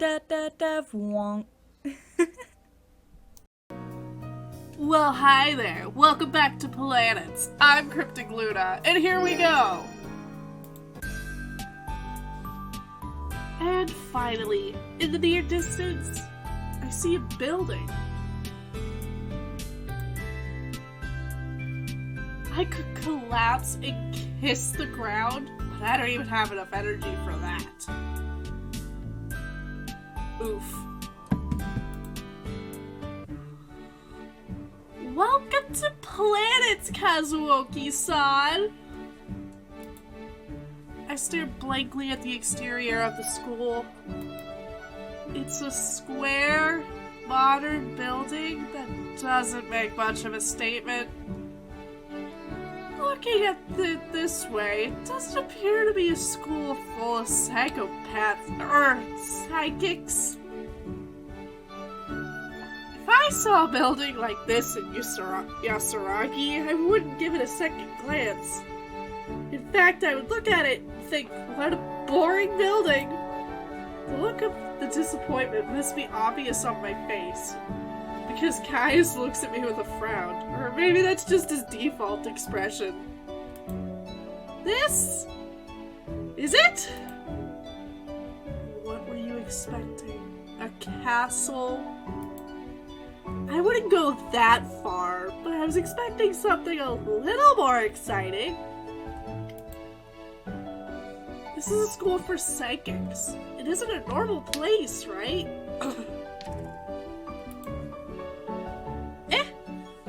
Wonk. Well, hi there. Welcome back to Planets. I'm Cryptic Luna, and here we go. And finally, in the near distance, I see a building. I could collapse and kiss the ground, but I don't even have enough energy for that. Oof. Welcome to Planets, Kazuoki-san! I stare blankly at the exterior of the school. It's a square, modern building that doesn't make much of a statement. Looking at it this way, it doesn't appear to be a school full of psychopaths or psychics. If I saw a building like this in Yasaragi, I wouldn't give it a second glance. In fact, I would look at it and think, what a boring building. The look of the disappointment must be obvious on my face, because Caius looks at me with a frown, or maybe that's just his default expression. This? Is it? What were you expecting? A castle? I wouldn't go that far, but I was expecting something a little more exciting. This is a school for psychics. It isn't a normal place, right?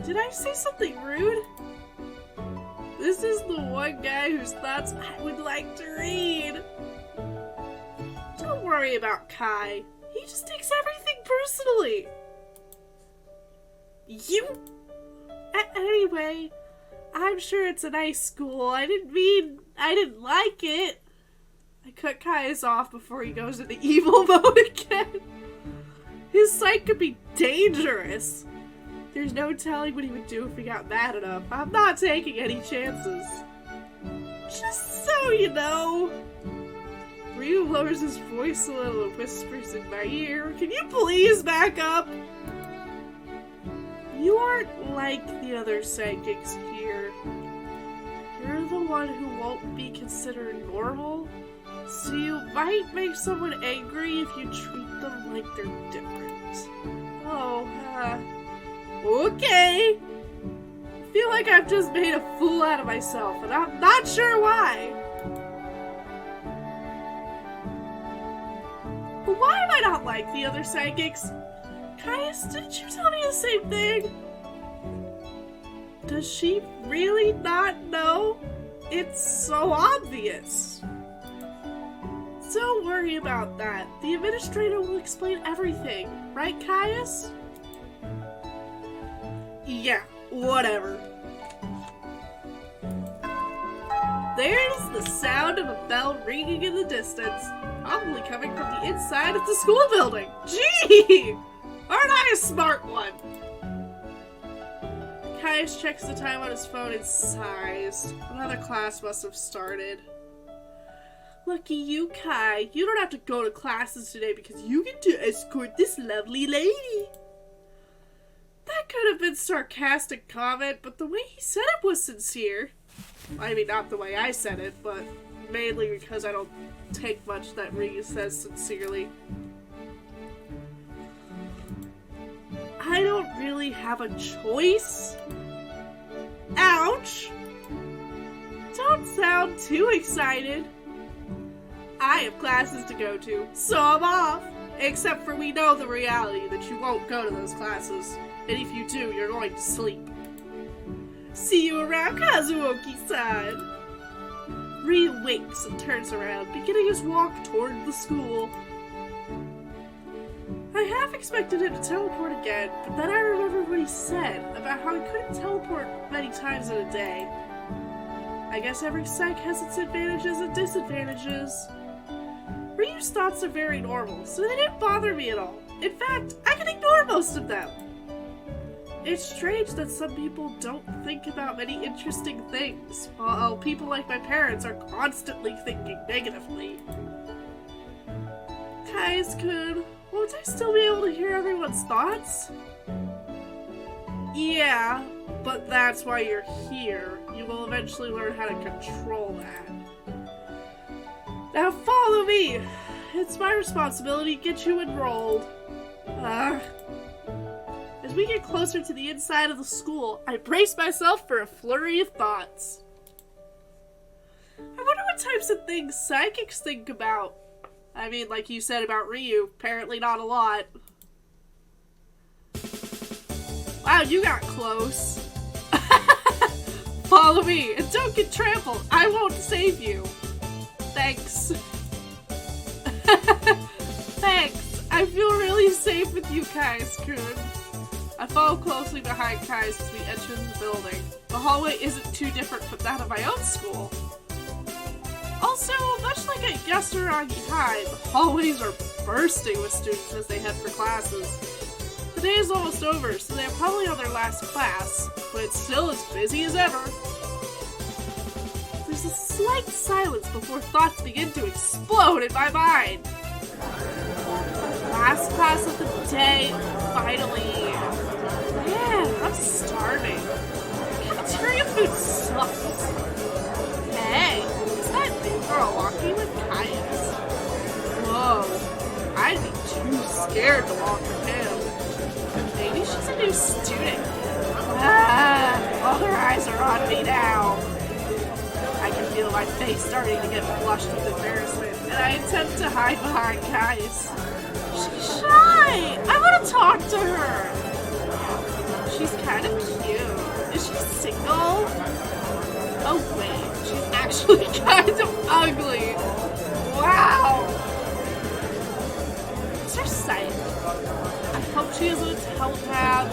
Did I say something rude? This is the one guy whose thoughts I would like to read. Don't worry about Kai. He just takes everything personally. Anyway, I'm sure it's a nice school. I didn't like it. I cut Caius off before he goes into evil mode again. His sight could be dangerous. There's no telling what he would do if he got mad enough. I'm not taking any chances. Just so you know. Ryu lowers his voice a little and whispers in my ear, "Can you please back up? You aren't like the other psychics here. You're the one who won't be considered normal, so you might make someone angry if you treat them like they're different." Oh, okay. I feel like I've just made a fool out of myself, and I'm not sure why. But why am I not like the other psychics? Caius, didn't you tell me the same thing? Does she really not know? It's so obvious. Don't worry about that. The administrator will explain everything. Right, Caius? Yeah, whatever. There's the sound of a bell ringing in the distance, probably coming from the inside of the school building. Gee! Aren't I a smart one? Caius checks the time on his phone and sighs. Another class must have started. Lucky you, Kai. You don't have to go to classes today because you get to escort this lovely lady. That could have been sarcastic comment, but the way he said it was sincere. I mean, not the way I said it, but mainly because I don't take much that Ryu says sincerely. I don't really have a choice. Ouch! Don't sound too excited. I have classes to go to, so I'm off. Except for we know the reality that you won't go to those classes. And if you do, you're going to sleep. See you around, Kazuoki-san. Ryu winks and turns around, beginning his walk toward the school. I half expected him to teleport again, but then I remembered what he said about how he couldn't teleport many times in a day. I guess every psych has its advantages and disadvantages. Ryu's thoughts are very normal, so they didn't bother me at all. In fact, I can ignore most of them. It's strange that some people don't think about many interesting things, while people like my parents are constantly thinking negatively. Kaius-kun, won't I still be able to hear everyone's thoughts? Yeah, but that's why you're here. You will eventually learn how to control that. Now follow me! It's my responsibility to get you enrolled. As we get closer to the inside of the school, I brace myself for a flurry of thoughts. I wonder what types of things psychics think about. I mean, like you said about Ryu, apparently not a lot. Wow, you got close. Follow me, and don't get trampled. I won't save you. Thanks. Thanks. I feel really safe with you, Kaius-kun. I follow closely behind Kaius as we enter the building. The hallway isn't too different from that of my own school. Also, much like at Yasuragi High, the hallways are bursting with students as they head for classes. The day is almost over, so they're probably on their last class, but it's still as busy as ever. There's a slight silence before thoughts begin to explode in my mind. Last class of the day, finally. Man, I'm starving. Cafeteria food sucks. Hey, is that new girl walking with Kaius? Whoa, I'd be too scared to walk with him. Maybe she's a new student. All her eyes are on me now. I can feel my face starting to get flushed with embarrassment, and I attempt to hide behind Kaius. She's shy! I want to talk to her! She's kind of cute. Is she single? Oh wait, she's actually kind of ugly. Wow! What's her sight? I hope she isn't a telepath.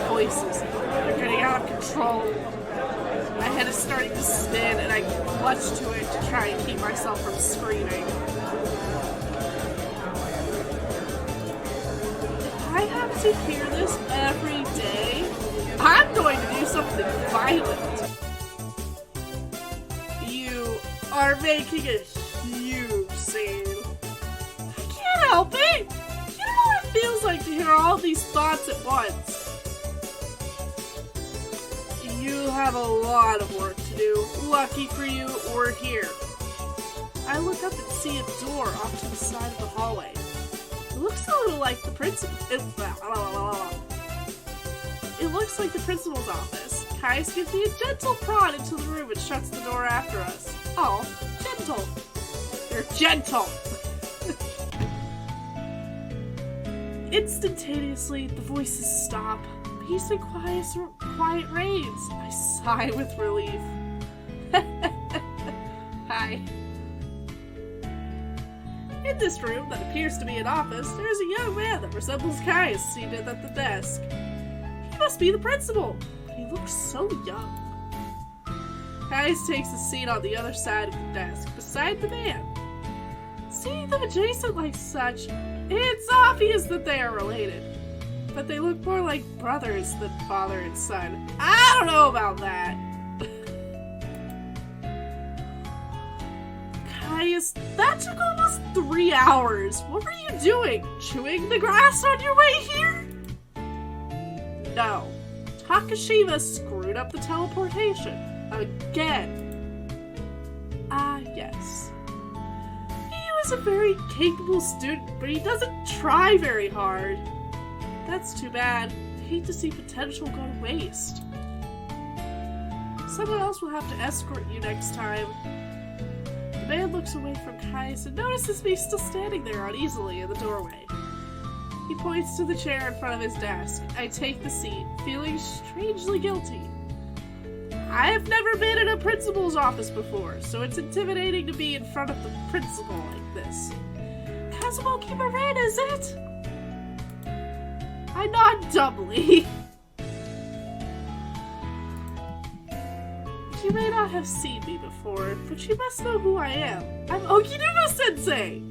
Voices. They're getting out of control. My head is starting to spin and I clutch to it to try and keep myself from screaming. If I have to hear this every day, I'm going to do something violent. You are making a huge scene. I can't help it! You know what it feels like to hear all these thoughts at once. You have a lot of work to do. Lucky for you, we're here. I look up and see a door off to the side of the hallway. It looks a little like the principal. It looks like the principal's office. Kaius gives me a gentle prod into the room and shuts the door after us. Oh, gentle. You're gentle. Instantaneously, the voices stop. Peace and quiet reigns. I sigh with relief. Hi. In this room that appears to be an office, there is a young man that resembles Kaius seated at the desk. He must be the principal, but he looks so young. Kaius takes a seat on the other side of the desk, beside the man. Seeing them adjacent like such, it's obvious that they are related. But they look more like brothers than father and son. I don't know about that. Kaius, that took almost 3 hours. What were you doing? Chewing the grass on your way here? No. Takashima screwed up the teleportation. Again. Yes. He was a very capable student, but he doesn't try very hard. That's too bad. I hate to see potential go to waste. Someone else will have to escort you next time. The man looks away from Kaius and notices me still standing there uneasily in the doorway. He points to the chair in front of his desk. I take the seat, feeling strangely guilty. I have never been in a principal's office before, so it's intimidating to be in front of the principal like this. Kazuo Marin, is it? I nod dumbly. You may not have seen me before, but you must know who I am. I'm Okinuma-sensei!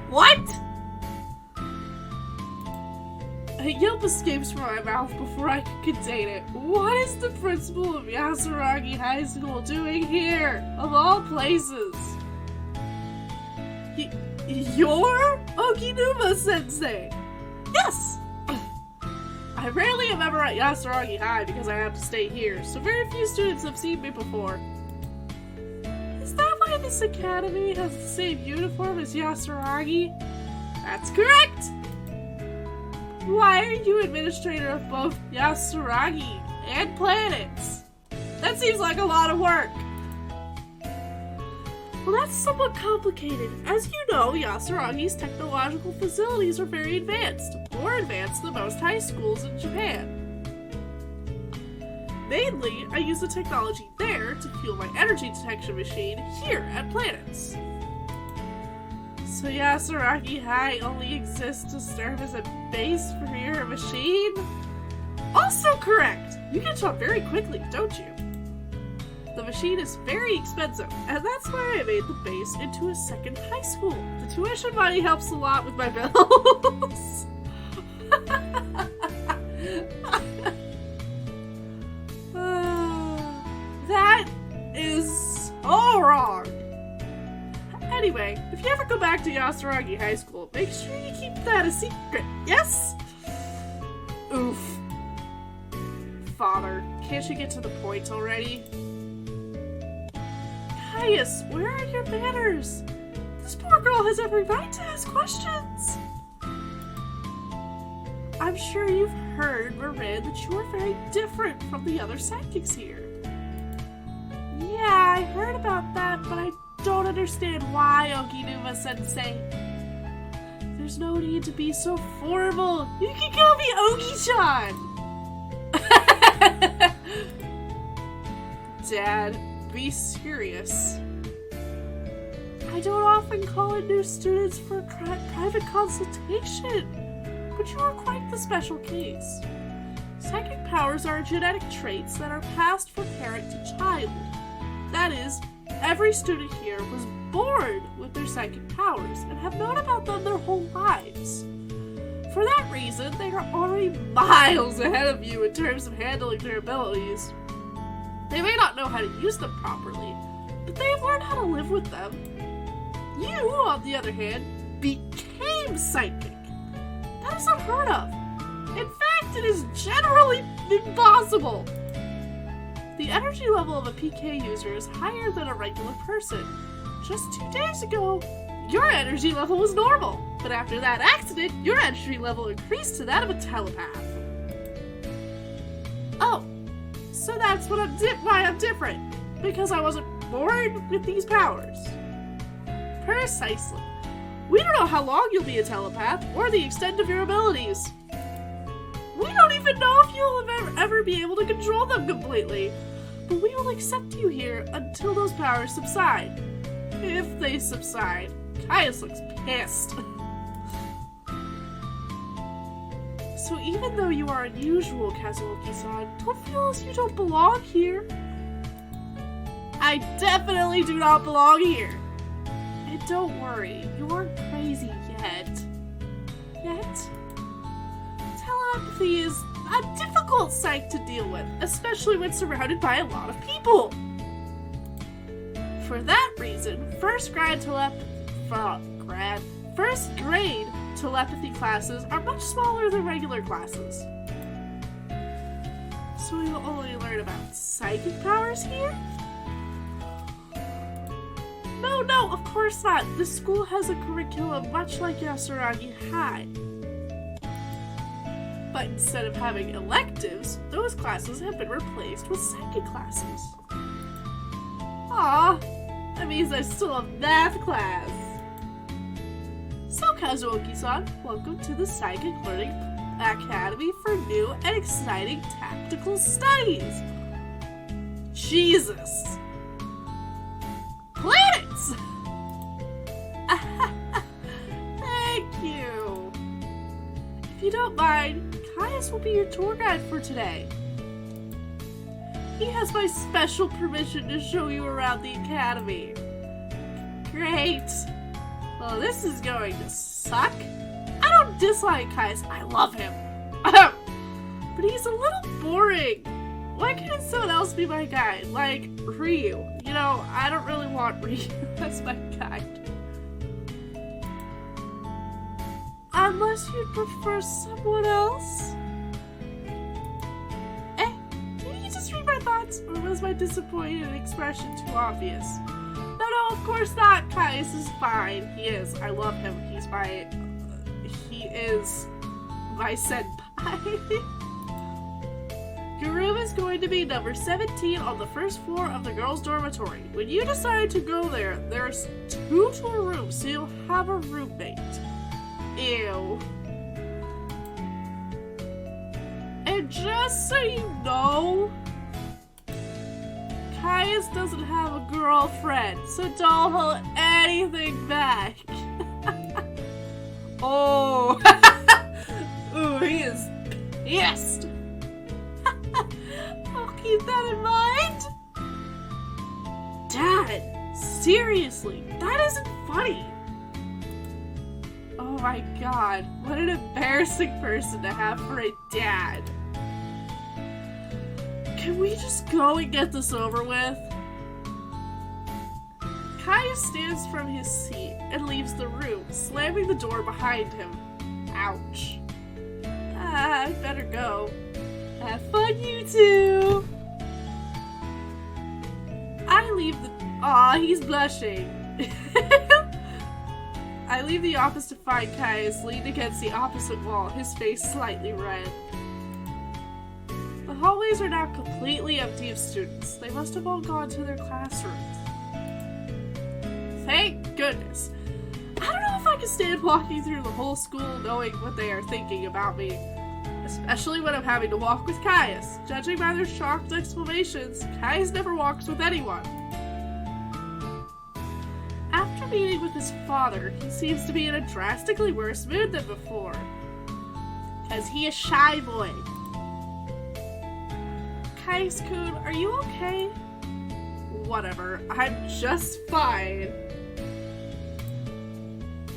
What? I A yelp escapes from my mouth before I can contain it. What is the principal of Yasuragi High School doing here, of all places? You're Okinuma-sensei? Yes! I rarely am ever at Yasuragi High because I have to stay here, so very few students have seen me before. Is that why this academy has the same uniform as Yasuragi? That's correct! Why are you administrator of both Yasuragi and planets? That seems like a lot of work. Well, that's somewhat complicated. As you know, Yasuragi's technological facilities are very advanced, more advanced than most high schools in Japan. Mainly, I use the technology there to fuel my energy detection machine here at Planets. So Yasuragi High only exists to serve as a base for your machine? Also correct! You catch on very quickly, don't you? The machine is very expensive, and that's why I made the base into a second high school. The tuition money helps a lot with my bills. That is so wrong. Anyway, if you ever go back to Yasuragi High School, make sure you keep that a secret, yes? Oof. Father, can't you get to the point already? Caius, where are your manners? This poor girl has every right to ask questions. I'm sure you've heard, Marin, that you are very different from the other sidekicks here. Yeah, I heard about that, but I don't understand why, Okinuma-sensei. There's no need to be so formal. You can call me Oki-chan! Dad, be serious. I don't often call in new students for a private consultation, but you are quite the special case. Psychic powers are genetic traits that are passed from parent to child. That is, every student here was born with their psychic powers and have known about them their whole lives. For that reason, they are already miles ahead of you in terms of handling their abilities. They may not know how to use them properly, but they have learned how to live with them. You, on the other hand, became psychic. That is unheard of. In fact, it is generally impossible. The energy level of a PK user is higher than a regular person. Just 2 days ago, your energy level was normal, but after that accident, your energy level increased to that of a telepath. Oh, so that's what why I'm different, because I wasn't born with these powers. Precisely. We don't know how long you'll be a telepath, or the extent of your abilities. We don't even know if you'll ever be able to control them completely. But we will accept you here until those powers subside. If they subside. Caius looks pissed. So even though you are unusual, Kazuoki-san, don't feel as you don't belong here. I definitely do not belong here. And don't worry, you aren't crazy yet. Telepathy is a difficult psych to deal with, especially when surrounded by a lot of people. For that reason, first grade telepathy classes are much smaller than regular classes. So we will only learn about psychic powers here? No, of course not. This school has a curriculum much like Yasuragi High. But instead of having electives, those classes have been replaced with psychic classes. Aw, that means I still have math class. So Kazuoki-san, welcome to the Psychic Learning Academy for new and exciting tactical studies. Jesus. Planets! Thank you. If you don't mind, Caius will be your tour guide for today. He has my special permission to show you around the academy. Great. Well, this is going to suck. I don't dislike Caius, I love him. But he's a little boring. Why can't someone else be my guide? Like Ryu. You know, I don't really want Ryu as my guide. Unless you'd prefer someone else? Did you just read my thoughts? Or was my disappointed expression too obvious? No, of course not. Caius is fine. He is. I love him. He is my senpai. Your room is going to be number 17 on the first floor of the girls' dormitory. When you decide to go there, there's 2 tour rooms, so you'll have a roommate. Ew. And just so you know, Caius doesn't have a girlfriend, so don't hold anything back. Oh. Ooh, he is pissed. I'll keep that in mind. Dad, seriously, that isn't funny. Oh my god, what an embarrassing person to have for a dad. Can we just go and get this over with? Caius stands from his seat and leaves the room, slamming the door behind him. Ouch. I better go. Have fun, you two! I leave the... Aw, he's blushing. I leave the office to find Caius leaned against the opposite wall, his face slightly red. The hallways are now completely empty of students. They must have all gone to their classrooms. Thank goodness. I don't know if I can stand walking through the whole school knowing what they are thinking about me. Especially when I'm having to walk with Caius. Judging by their shocked exclamations, Caius never walks with anyone. After meeting with his father, he seems to be in a drastically worse mood than before. 'Cause he a shy boy. Caius-kun, are you okay? Whatever, I'm just fine.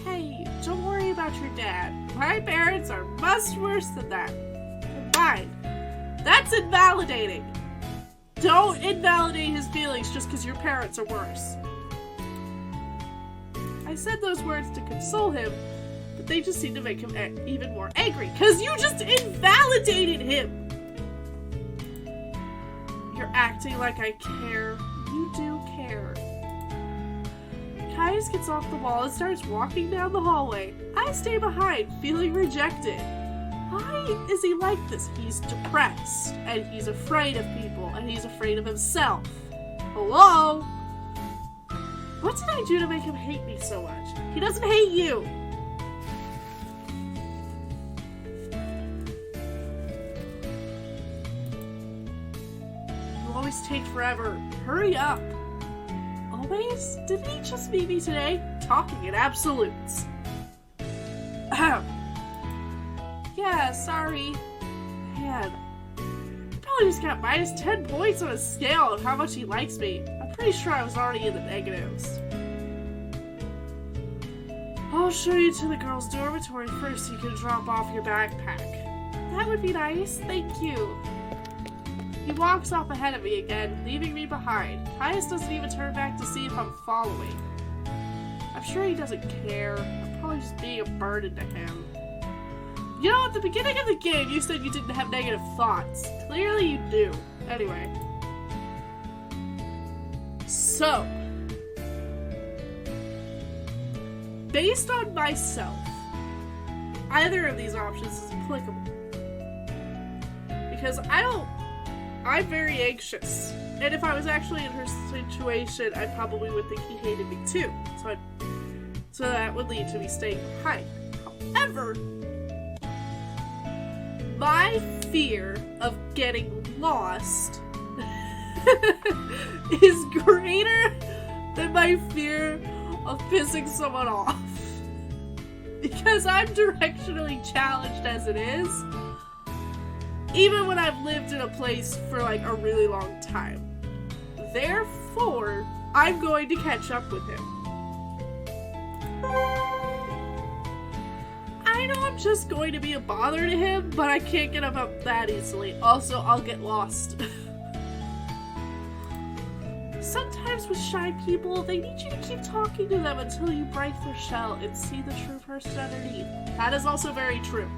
Hey, don't worry about your dad. My parents are much worse than that. Combined. That's invalidating. Don't invalidate his feelings just because your parents are worse. I said those words to console him, but they just seem to make him even more angry, because you just invalidated him! You're acting like I care. You do care. Caius gets off the wall and starts walking down the hallway. I stay behind, feeling rejected. Why is he like this? He's depressed, and he's afraid of people, and he's afraid of himself. Hello? What did I do to make him hate me so much? He doesn't hate you! You always take forever. Hurry up! Always? Didn't he just meet me today? Talking in absolutes. Ahem. Yeah, sorry. Man. He probably just got minus 10 points on a scale of how much he likes me. I'm pretty sure I was already in the negatives. I'll show you to the girls' dormitory first so you can drop off your backpack. That would be nice, thank you. He walks off ahead of me again, leaving me behind. Caius doesn't even turn back to see if I'm following. I'm sure he doesn't care. I'm probably just being a burden to him. You know, at the beginning of the game, you said you didn't have negative thoughts. Clearly you do. Anyway. So. Based on myself, either of these options is applicable. Because I'm very anxious. And if I was actually in her situation, I probably would think he hated me too. So that would lead to me staying behind. However, my fear of getting lost is greater than my fear of pissing someone off. Because I'm directionally challenged as it is, even when I've lived in a place for like a really long time. Therefore, I'm going to catch up with him. I I know I'm just going to be a bother to him, but I can't get him up that easily. Also, I'll get lost. Sometimes with shy people, they need you to keep talking to them until you break their shell and see the true person underneath. That is also very true.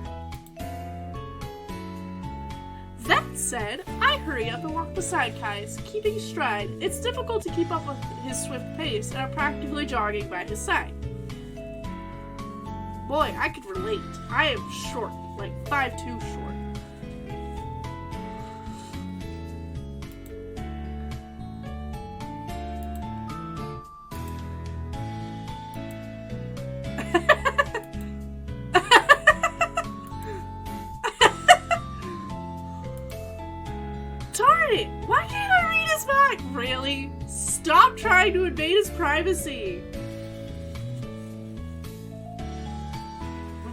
That said, I hurry up and walk beside Caius, keeping stride. It's difficult to keep up with his swift pace, and I'm practically jogging by his side. Boy, I could relate. I am short, like 5'2" short. Darn it! Why can't I read his mind? Really? Stop trying to invade his privacy.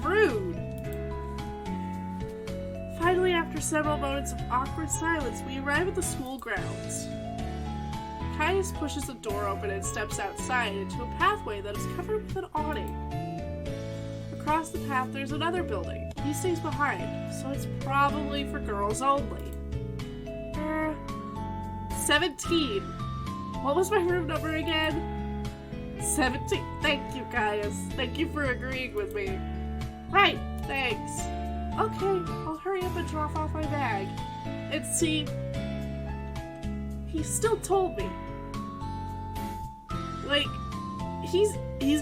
Rude. Finally, after several moments of awkward silence, we arrive at the school grounds. Caius pushes the door open and steps outside into a pathway that is covered with an awning. Across the path, there's another building. He stays behind, so it's probably for girls only. 17. What was my room number again? 17. Thank you, Caius. Thank you for agreeing with me. Right, thanks. Okay, I'll hurry up and drop off my bag. And see, he still told me. Like, he's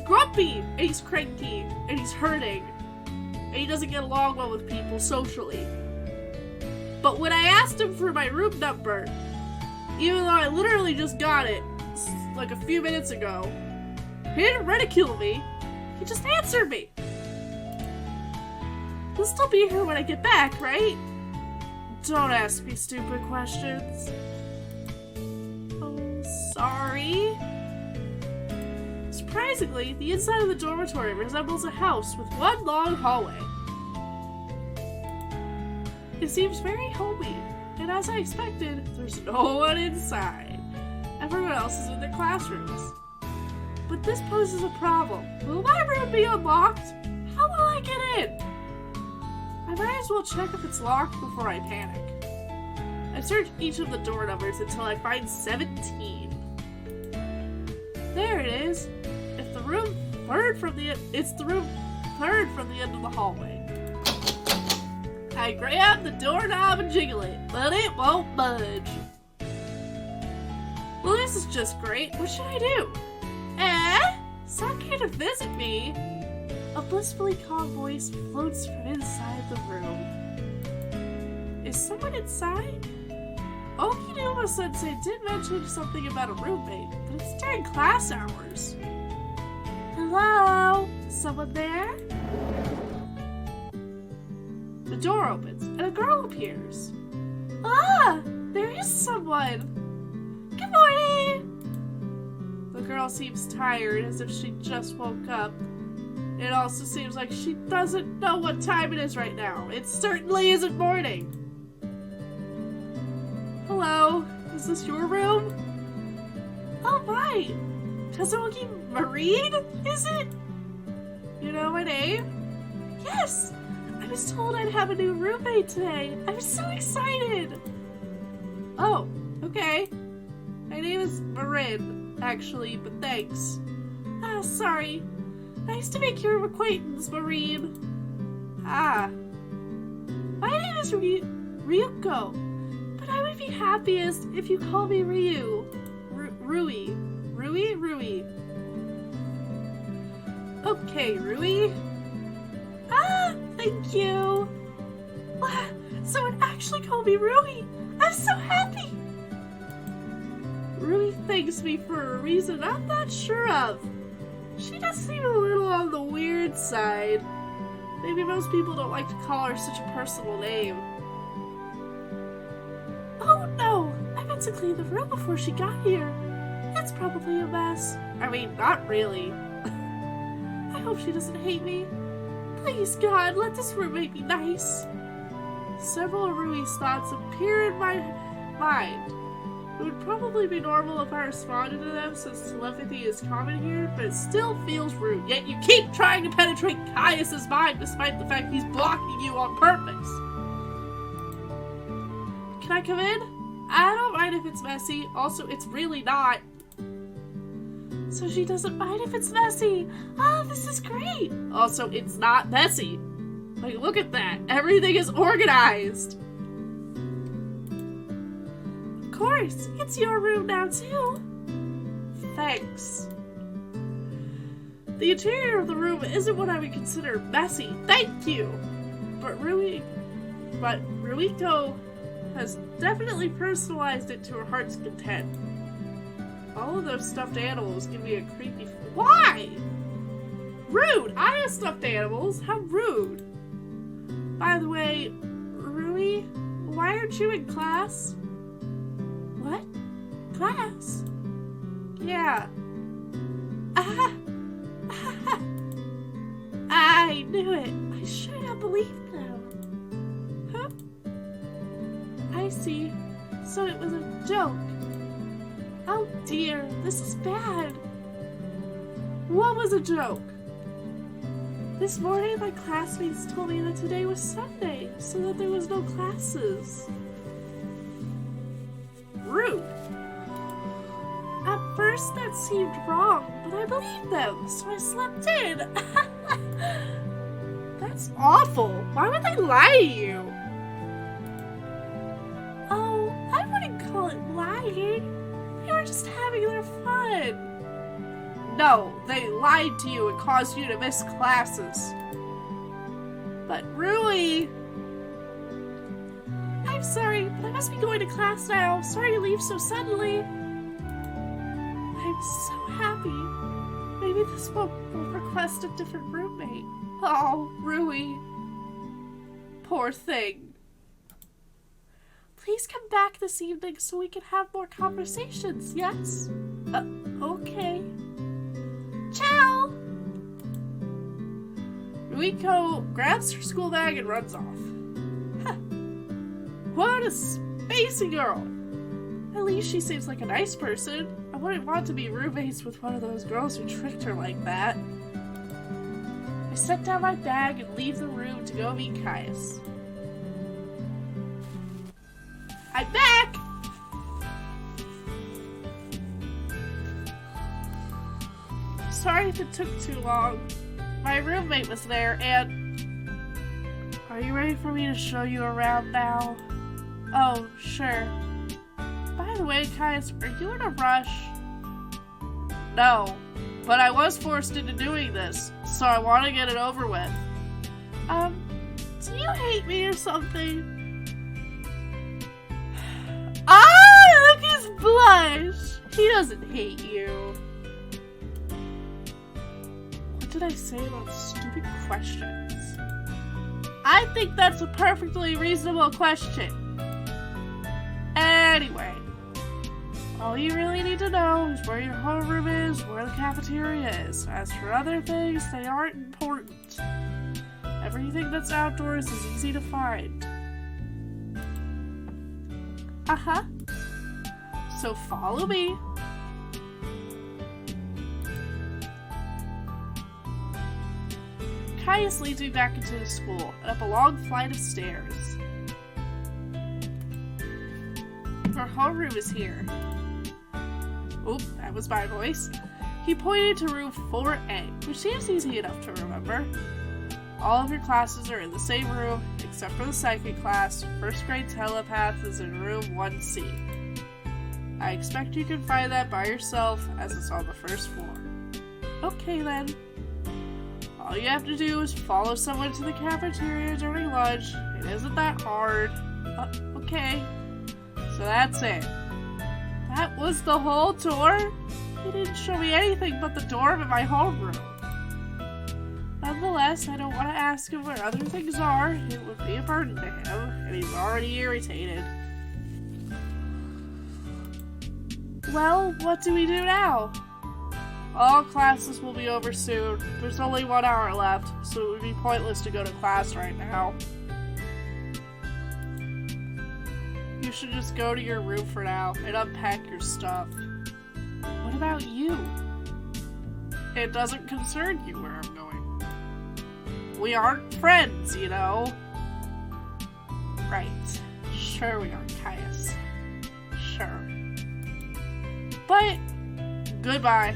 grumpy, and he's cranky, and he's hurting, and he doesn't get along well with people socially. But when I asked him for my room number, even though I literally just got it like a few minutes ago, he didn't ridicule me. He just answered me. He'll still be here when I get back, right? Don't ask me stupid questions. Oh, sorry. Surprisingly, the inside of the dormitory resembles a house with one long hallway. It seems very homey, and as I expected, there's no one inside. Everyone else is in their classrooms. But this poses a problem. Will my room be unlocked? How will I get in? I might as well check if it's locked before I panic. I search each of the door numbers until I find 17. There it is. It's the room third from the end of the hallway. I grab the doorknob and jiggle it, but it won't budge. Well, this is just great. What should I do? Someone came to visit me. A blissfully calm voice floats from inside the room. Is someone inside? Okinuma-sensei did mention something about a roommate, but it's during class hours. Hello? Someone there? The door opens, and a girl appears. Ah! There is someone! Good morning! The girl seems tired, as if she just woke up. It also seems like she doesn't know what time it is right now. It certainly isn't morning. Hello, is this your room? Oh, right. Kazuki Marine, is it? You know my name? Yes! I was told I'd have a new roommate today. I'm so excited! Oh, okay. My name is Marin, actually, but thanks. Ah, sorry. Nice to make your acquaintance, Marine. Ah. My name is Ryuko, but I would be happiest if you call me Ryu. Rui. Rui? Okay, Rui. Ah, thank you. Wow, someone actually called me Rui. I'm so happy. Rui thanks me for a reason I'm not sure of. She does seem a little on the weird side. Maybe most people don't like to call her such a personal name. Oh no! I meant to clean the room before she got here. It's probably a mess. I mean, not really. I hope she doesn't hate me. Please, God, let this roommate be nice. Several of Rui's thoughts appear in my mind. It would probably be normal if I responded to them since telepathy is common here, but it still feels rude. Yet you keep trying to penetrate Caius's mind despite the fact he's blocking you on purpose. Can I come in? I don't mind if it's messy. Also, it's really not. So she doesn't mind if it's messy. Oh, this is great. Also, it's not messy. Like, look at that. Everything is organized. Of course, it's your room now, too. Thanks. The interior of the room isn't what I would consider messy. Thank you. But Ruiko has definitely personalized it to her heart's content. All of those stuffed animals give me a creepy... Why? Rude! I have stuffed animals. How rude. By the way, Rui, why aren't you in class? What? Class? Yeah. I knew it. I should have believed them. Huh? I see. So it was a joke. Oh dear, this is bad. What was a joke? This morning my classmates told me that today was Sunday, so that there was no classes. Rude. At first that seemed wrong, but I believed them, so I slept in. That's awful. Why would they lie to you? Oh, I wouldn't call it lying. They were just having their fun. No, they lied to you and caused you to miss classes. But Rui... I'm sorry, but I must be going to class now. Sorry to leave so suddenly. I'm so happy. Maybe this one will request a different roommate. Oh, Rui. Poor thing. Please come back this evening so we can have more conversations, yes? Okay. Ciao! Ruiko grabs her school bag and runs off. Huh. What a spacey girl! At least she seems like a nice person. I wouldn't want to be roommates with one of those girls who tricked her like that. I set down my bag and leave the room to go meet Caius. I'm back! Sorry if it took too long. My roommate was there and... Are you ready for me to show you around now? Oh, sure. By the way, Caius, are you in a rush? No, but I was forced into doing this, so I want to get it over with. Do you hate me or something? Ah, look at his blush! He doesn't hate you. What did I say about stupid questions? I think that's a perfectly reasonable question. Anyway, all you really need to know is where your homeroom is, where the cafeteria is. As for other things, they aren't important. Everything that's outdoors is easy to find. Uh-huh. So follow me. Caius leads me back into the school and up a long flight of stairs. Her homeroom is here. Oop, that was my voice. He pointed to room 4A, which seems easy enough to remember. All of your classes are in the same room, except for the psychic class. First grade telepath is in room 1C. I expect you can find that by yourself, as it's on the first floor. Okay then. All you have to do is follow someone to the cafeteria during lunch. It isn't that hard. Okay. So that's it. That was the whole tour? He didn't show me anything but the dorm and my homeroom. Nonetheless, I don't want to ask him where other things are. It would be a burden to him, and he's already irritated. Well, what do we do now? All classes will be over soon. There's only 1 hour left, so it would be pointless to go to class right now. you should just go to your room for now and unpack your stuff. What about you? It doesn't concern you where I'm going. We aren't friends, you know? Right. Sure we aren't, Caius. Sure. But, goodbye.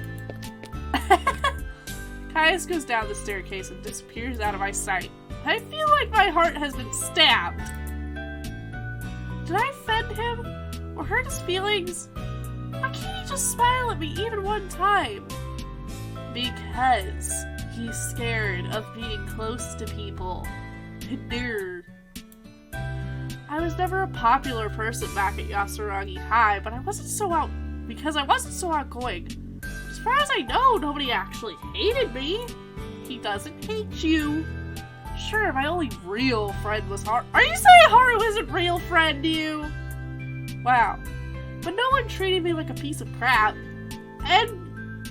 Caius goes down the staircase and disappears out of my sight. I feel like my heart has been stabbed. Did I offend him? Or hurt his feelings? Why can't he just smile at me even one time? Because he's scared of being close to people. Nerd. I was never a popular person back at Yasuragi High, but I wasn't so outgoing. As far as I know, nobody actually hated me. He doesn't hate you. Sure, my only real friend was Haru. Are you saying Haru isn't real friend to you? Wow. But no one treated me like a piece of crap. And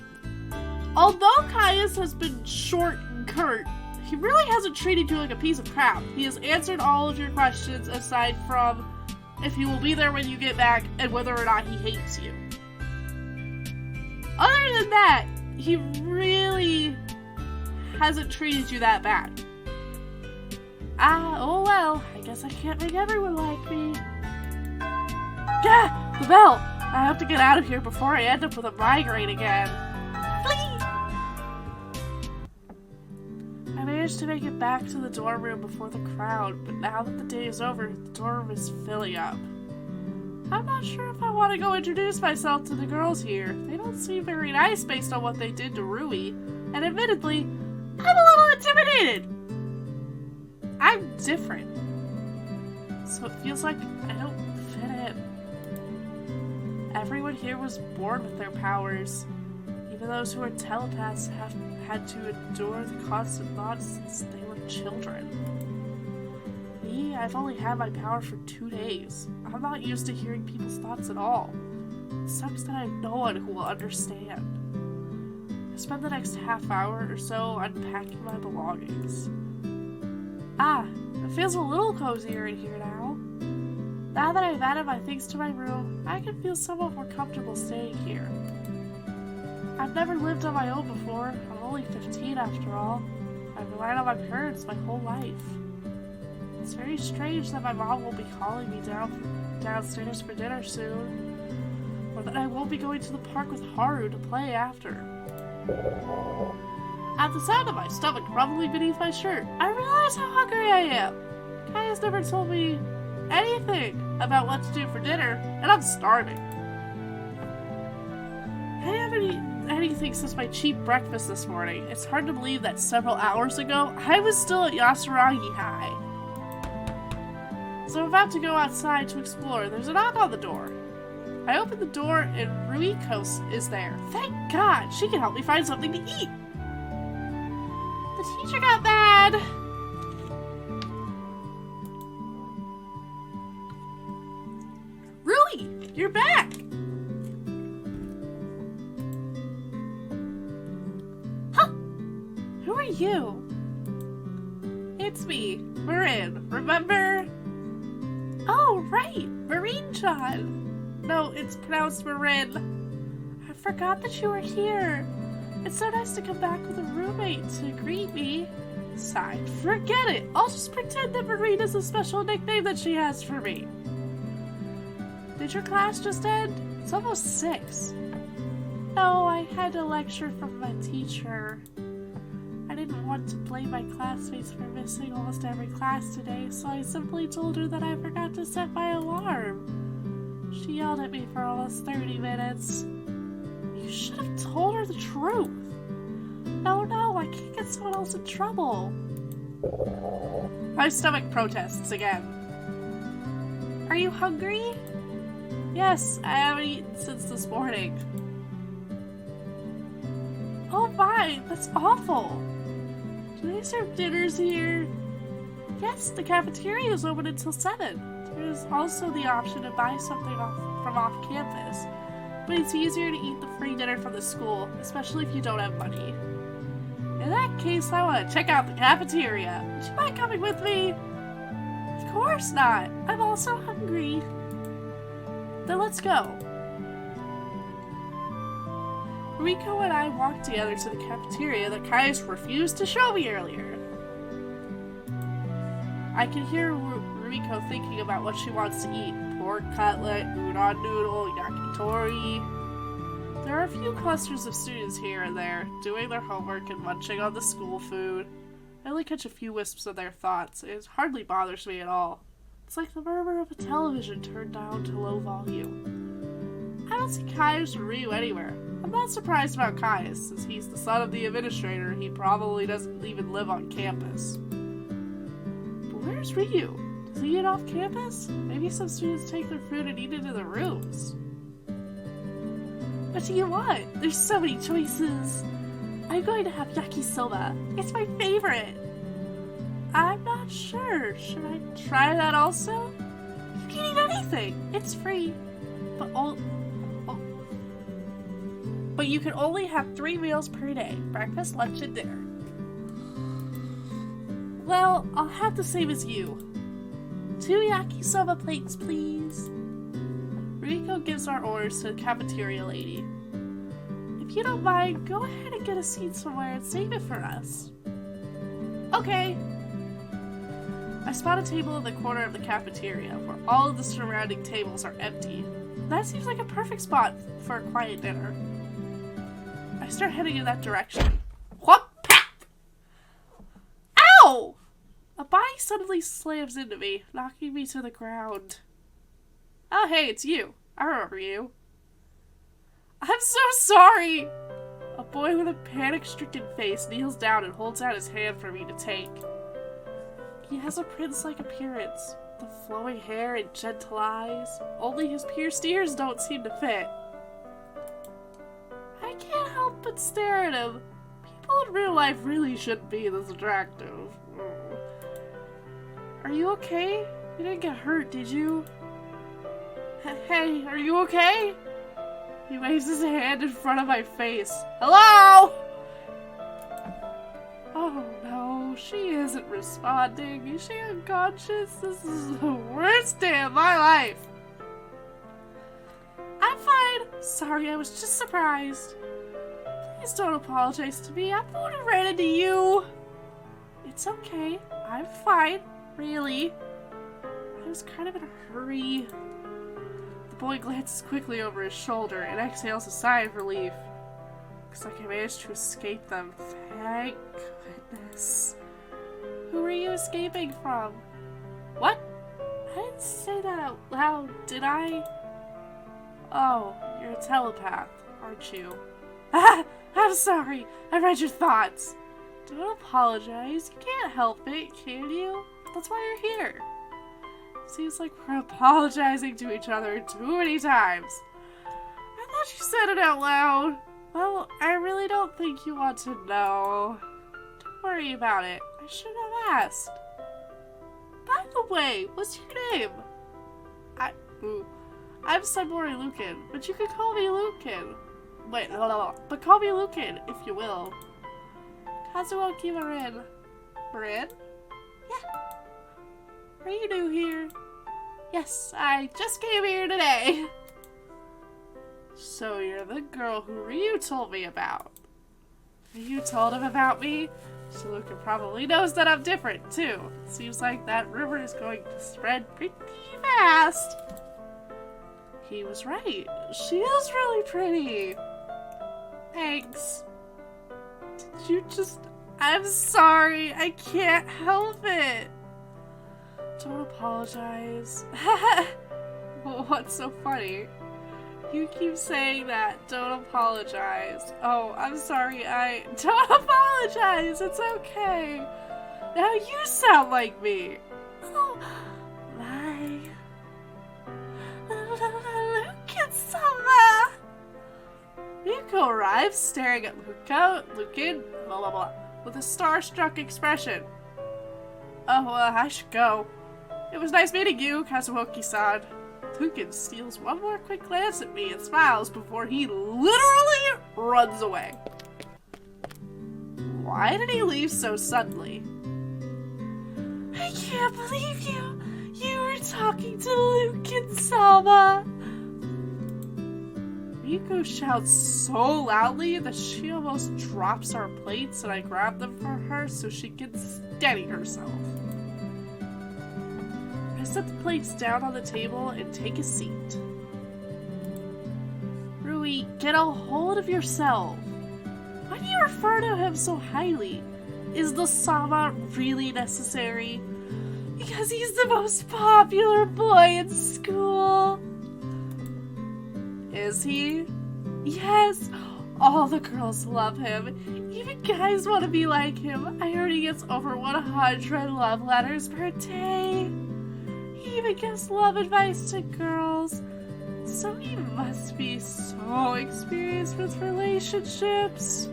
although Caius has been short and curt, he really hasn't treated you like a piece of crap. He has answered all of your questions aside from if he will be there when you get back and whether or not he hates you. Other than that, he really hasn't treated you that bad. Oh well, I guess I can't make everyone like me. Gah! The bell! I have to get out of here before I end up with a migraine again. Please! I managed to make it back to the dorm room before the crowd, but now that the day is over, the dorm room is filling up. I'm not sure if I want to go introduce myself to the girls here. They don't seem very nice based on what they did to Rui, and admittedly, I'm a little intimidated. I'm different, so it feels like I don't fit in. Everyone here was born with their powers. Even those who are telepaths have had to endure the constant thoughts since they were children. Me, I've only had my power for 2 days. I'm not used to hearing people's thoughts at all. It sucks that I have no one who will understand. I spend the next half hour or so unpacking my belongings. It feels a little cozier in here now. Now that I've added my things to my room, I can feel somewhat more comfortable staying here. I've never lived on my own before. I'm only 15 after all. I've relied on my parents my whole life. It's very strange that my mom won't be calling me downstairs for dinner soon, or that I won't be going to the park with Haru to play after. At the sound of my stomach rumbling beneath my shirt, I realize how hungry I am. Caius never told me anything about what to do for dinner, and I'm starving. I haven't eaten anything since my cheap breakfast this morning. It's hard to believe that several hours ago, I was still at Yasuragi High. So I'm about to go outside to explore. There's a knock on the door. I open the door and Ruiko is there. Thank God, she can help me find something to eat. The teacher got mad. Rui, you're back. Huh? Who are you? It's me, Marin. Remember? Oh, right, Marin-chan. No, it's pronounced Marin. I forgot that you were here. It's so nice to come back with a roommate to greet me. Sigh, forget it. I'll just pretend that Marin is a special nickname that she has for me. Did your class just end? It's almost 6. No, I had a lecture from my teacher. I didn't want to blame my classmates for missing almost every class today, so I simply told her that I forgot to set my alarm. She yelled at me for almost 30 minutes. You should have told her the truth. No, I can't get someone else in trouble. My stomach protests again. Are you hungry? Yes, I haven't eaten since this morning. Oh my, that's awful. Do they serve dinners here? Yes, the cafeteria is open until 7. There's also the option to buy something from off campus, but it's easier to eat the free dinner from the school, especially if you don't have money. In that case, I want to check out the cafeteria. Would you mind coming with me? Of course not. I'm also hungry. Then let's go. Riko and I walked together to the cafeteria that Caius refused to show me earlier. I can hear Riko thinking about what she wants to eat. Pork cutlet, udon noodle, yakitori. There are a few clusters of students here and there, doing their homework and munching on the school food. I only catch a few wisps of their thoughts. It hardly bothers me at all. It's like the murmur of a television turned down to low volume. I don't see Caius or Ryu anywhere. I'm not surprised about Caius, since he's the son of the administrator. He probably doesn't even live on campus. But where's Ryu? Does he eat off campus? Maybe some students take their food and eat it in the rooms. What do you want? There's so many choices. I'm going to have yakisoba. It's my favorite. I'm not sure. Should I try that also? You can eat anything. It's free. But you can only have 3 meals per day. Breakfast, lunch, and dinner. Well, I'll have the same as you. 2 yakisoba plates, please. Riko gives our orders to the cafeteria lady. If you don't mind, go ahead and get a seat somewhere and save it for us. Okay. I spot a table in the corner of the cafeteria, where all of the surrounding tables are empty. That seems like a perfect spot for a quiet dinner. I start heading in that direction. Whoop! Ow! A body suddenly slams into me, knocking me to the ground. Oh, hey, it's you. I remember you. I'm so sorry! A boy with a panic-stricken face kneels down and holds out his hand for me to take. He has a prince-like appearance, the flowing hair and gentle eyes. Only his pierced ears don't seem to fit. I can't help but stare at him. People in real life really shouldn't be this attractive. Are you okay? You didn't get hurt, did you? Hey, are you okay? He waves his hand in front of my face. Hello? Oh no, she isn't responding. Is she unconscious? This is the worst day of my life. I'm fine. Sorry, I was just surprised. Please don't apologize to me. I'm the one who ran into you. It's okay. I'm fine. Really. I was kind of in a hurry. The boy glances quickly over his shoulder and exhales a sigh of relief. Looks like I managed to escape them. Thank goodness. Who were you escaping from? What? I didn't say that out loud, did I? Oh, you're a telepath, aren't you? I'm sorry. I read your thoughts. Don't apologize. You can't help it, can you? That's why you're here. Seems like we're apologizing to each other too many times. I thought you said it out loud. Well, I really don't think you want to know. Don't worry about it. I should have asked. By the way, what's your name? I'm Saibori Lucan, but you can call me Lucan. Wait, no, but call me Lucan, if you will. Kazuoki Marin. Marin? Yeah. Are you new here? Yes, I just came here today. So you're the girl who Ryu told me about. You told him about me? So Lucan probably knows that I'm different, too. Seems like that rumor is going to spread pretty fast. He was right. She is really pretty. Thanks. Did you just... I'm sorry. I can't help it. Don't apologize. What's so funny? You keep saying that. Don't apologize. Oh, I'm sorry. Don't apologize. It's okay. Now you sound like me. Oh, my. Lucan-sama. Miko arrives, staring at Lucan, blah blah blah, with a starstruck expression. Oh, I should go. It was nice meeting you, Kazuoki-san. Lucan steals one more quick glance at me and smiles before he literally runs away. Why did he leave so suddenly? I can't believe you! You were talking to Lucan-sama! Ruiko shouts so loudly that she almost drops our plates, and I grab them for her so she can steady herself. I set the plates down on the table and take a seat. Rui, get a hold of yourself. Why do you refer to him so highly? Is the Sama really necessary? Because he's the most popular boy in school. Is he? Yes. All the girls love him. Even guys want to be like him. I heard he gets over 100 love letters per day. He even gives love advice to girls. So he must be so experienced with relationships.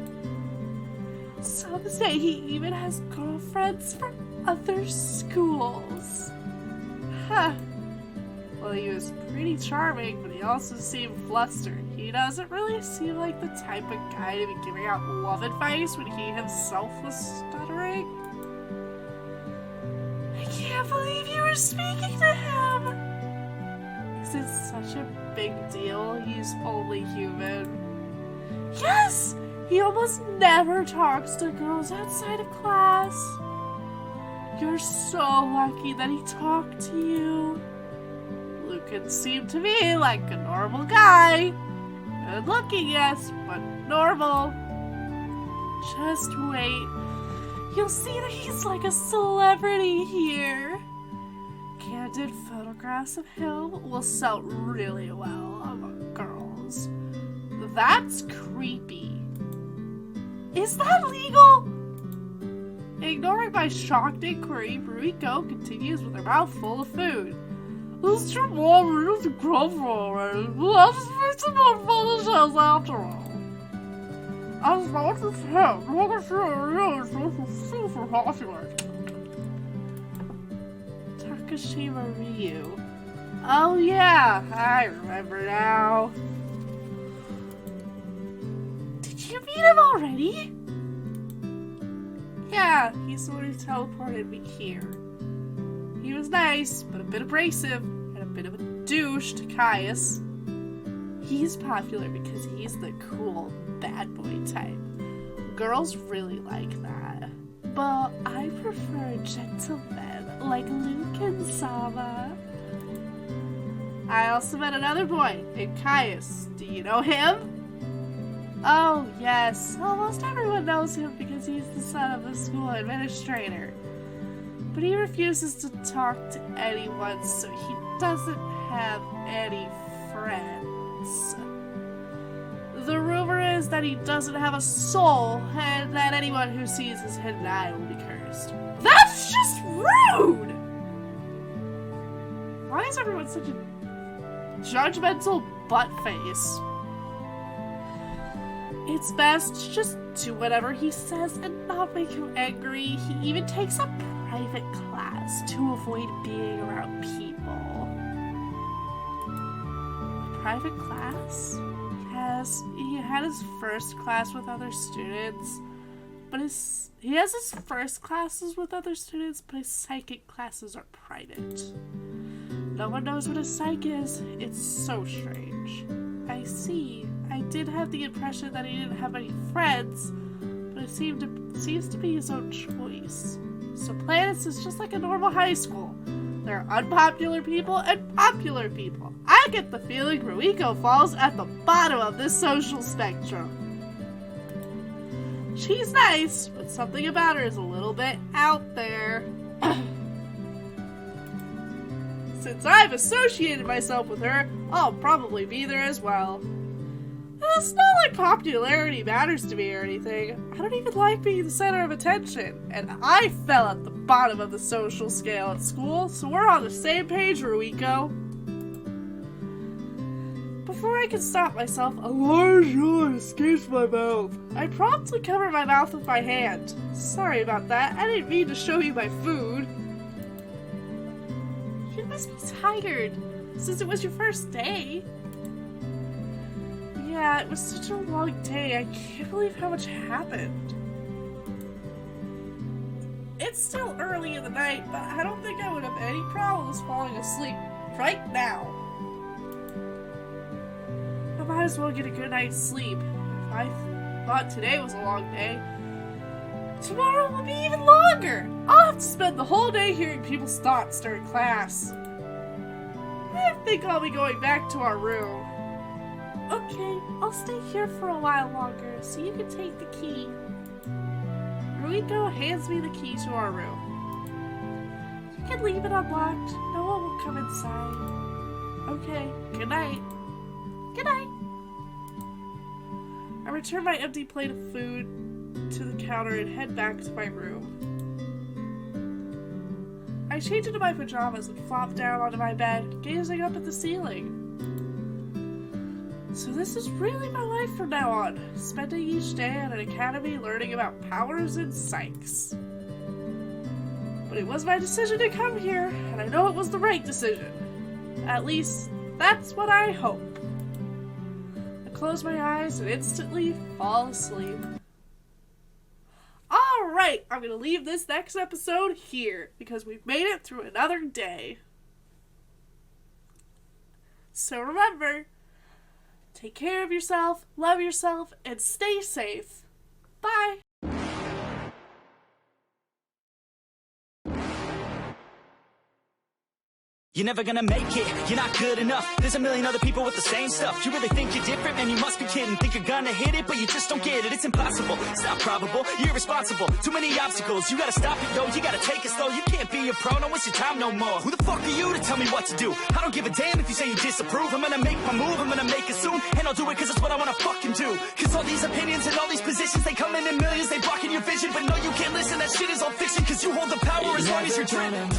Some say he even has girlfriends from other schools. Huh. Well, he was pretty charming, but he also seemed flustered. He doesn't really seem like the type of guy to be giving out love advice when he himself was stuttering. I can't believe you were speaking to him! Is it such a big deal he's only human? Yes! He almost never talks to girls outside of class. You're so lucky that he talked to you. Lucan seemed to me like a normal guy. Good looking, yes, but normal. Just wait. You'll see that he's like a celebrity here. Candid photographs of him will sell really well among girls. That's creepy. Is that legal? Ignoring my shocked inquiry, Ruiko continues with her mouth full of food. This your mom is a girlfriend already. We'll have to make some more photo shows after all. I was about to say, look at you, it's super popular. Takashima Ryu. Oh yeah, I remember now. Did you meet him already? Yeah, he's the one who teleported me here. He was nice, but a bit abrasive, and a bit of a douche to Caius. He's popular because he's the cool bad boy type. Girls really like that. But I prefer gentlemen like Luke and Sama. I also met another boy named Caius. Do you know him? Oh, yes. Almost everyone knows him because he's the son of the school administrator. But he refuses to talk to anyone, so he doesn't have any friends. The rumor is that he doesn't have a soul, and that anyone who sees his hidden eye will be cursed. That's just rude! Why is everyone such a judgmental butt face? It's best to just do whatever he says and not make him angry. He even takes a private class to avoid being around people. Private class? Yes, he had his first class with other students, but he has his first classes with other students, but his psychic classes are private. No one knows what a psych is. It's so strange. I see. I did have the impression that he didn't have any friends, but it seems to be his own choice. So Planets is just like a normal high school. There are unpopular people and popular people. I get the feeling Ruiko falls at the bottom of this social spectrum. She's nice, but something about her is a little bit out there. Since I've associated myself with her, I'll probably be there as well. It's not like popularity matters to me or anything. I don't even like being the center of attention. And I fell at the bottom of the social scale at school, so we're on the same page, Ruiko. Before I can stop myself, a large yawn escapes my mouth. I promptly cover my mouth with my hand. Sorry about that. I didn't mean to show you my food. You must be tired, since it was your first day. Yeah, it was such a long day. I can't believe how much happened. It's still early in the night, but I don't think I would have any problems falling asleep right now. I'm might as well get a good night's sleep. If I thought today was a long day, tomorrow will be even longer. I'll have to spend the whole day hearing people's thoughts during class. I think I'll be going back to our room. Okay, I'll stay here for a while longer so you can take the key. Ruiko hands me the key to our room. You can leave it unlocked. No one will come inside. Okay, good night. Good night. I return my empty plate of food to the counter and head back to my room. I change into my pajamas and flop down onto my bed, gazing up at the ceiling. So this is really my life from now on, spending each day at an academy learning about powers and psychs. But it was my decision to come here, and I know it was the right decision. At least, that's what I hope. I close my eyes and instantly fall asleep. Alright, I'm going to leave this next episode here, because we've made it through another day. So remember, take care of yourself, love yourself, and stay safe. Bye! You're never gonna make it, you're not good enough. There's a million other people with the same stuff. You really think you're different? Man, you must be kidding. Think you're gonna hit it, but you just don't get it. It's impossible, it's not probable, you're irresponsible. Too many obstacles, you gotta stop it, yo. You gotta take it slow, you can't be a pro, don't waste your time no more. Who the fuck are you to tell me what to do? I don't give a damn if you say you disapprove. I'm gonna make my move, I'm gonna make it soon. And I'll do it cause it's what I wanna fucking do. Cause all these opinions and all these positions, they come in millions, they blocking your vision. But no, you can't listen, that shit is all fiction. Cause you hold the power as long as you're driven.